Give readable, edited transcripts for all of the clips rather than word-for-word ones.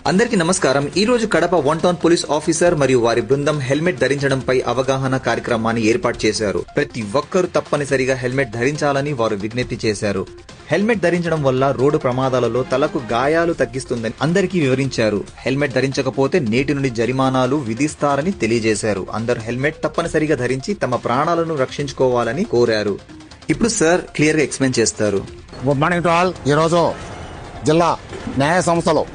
అందరికీ నమస్కారం. ఈ రోజు కడప 1 టౌన్ పోలీస్ ఆఫీసర్ మరియు వారి బృందం హెల్మెట్ ధరించడంపై అవగాహన కార్యక్రమాన్ని ఏర్పాటు చేశారు. ప్రతి ఒక్కరూ తప్పనిసరిగా హెల్మెట్ ధరించాలని వారు విజ్ఞప్తి చేశారు. హెల్మెట్ ధరించడం వల్ల రోడ్డు ప్రమాదాలలో తలకు గాయాలు తగ్గిస్తుందని అందరికీ వివరించారు. హెల్మెట్ ధరించకపోతే నేటి నుండి జరిమానాలు విధిస్తారని తెలియజేశారు. అందరూ హెల్మెట్ తప్పనిసరిగా ధరించి తమ ప్రాణాలను రక్షించుకోవాలని కోరారు. ఇప్పుడు సార్ క్లియర్ గా ఎక్స్ప్లెయిన్ చేస్తారు. Good morning to all. ఈరోజు జిల్లా న్యాయ సంస్థలు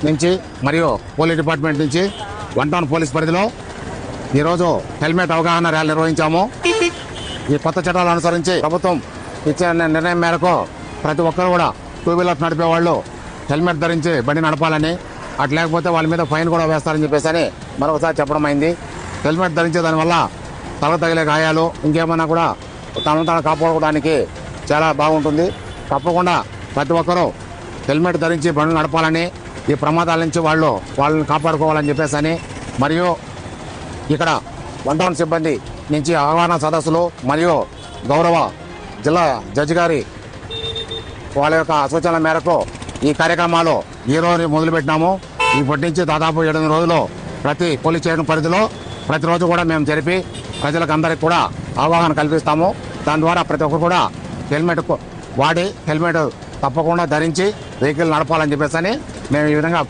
నుంచి మరియు పోలీస్ డిపార్ట్మెంట్ నుంచి 1 టౌన్ పోలీస్ పరిధిలో ఈరోజు హెల్మెట్ అవగాహన ర్యాలీ నిర్వహించాము. ఈ కొత్త చట్టాలు అనుసరించి ప్రభుత్వం ఇచ్చిన నిర్ణయం మేరకు ప్రతి ఒక్కరు కూడా 2 వీలర్స్ నడిపే వాళ్ళు హెల్మెట్ ధరించి బండి నడపాలని, అటు లేకపోతే వాళ్ళ మీద ఫైన్ కూడా వేస్తారని చెప్పేసి మరొకసారి చెప్పడం అయింది. హెల్మెట్ ధరించే దానివల్ల తల తగిలే గాయాలు ఇంకేమన్నా కూడా తనను తాను కాపాడుకోవడానికి చాలా బాగుంటుంది. తప్పకుండా ప్రతి ఒక్కరూ హెల్మెట్ ధరించి బండ్లు నడపాలని, ఈ ప్రమాదాల నుంచి వాళ్ళని కాపాడుకోవాలని చెప్పేసి మరియు ఇక్కడ 1 టౌన్ సిబ్బంది నుంచి అవగాహన సదస్సులు మరియు గౌరవ జిల్లా జడ్జి గారి వాళ్ళ యొక్క సూచనల మేరకు ఈ కార్యక్రమాలు ఈ రోజు మొదలుపెట్టినాము. ఇప్పటి నుంచి దాదాపు 7 రోజులు ప్రతి పోలీస్ స్టేషన్ పరిధిలో ప్రతిరోజు కూడా మేము జరిపి ప్రజలకు అందరికి కూడా అవగాహన కల్పిస్తాము. దాని ద్వారా ప్రతి ఒక్కరు కూడా హెల్మెట్ వాడి హెల్మెట్ తప్పకుండా ధరించి వెహికల్ నడపాలని చెప్పేసి మేము ఈ విధంగా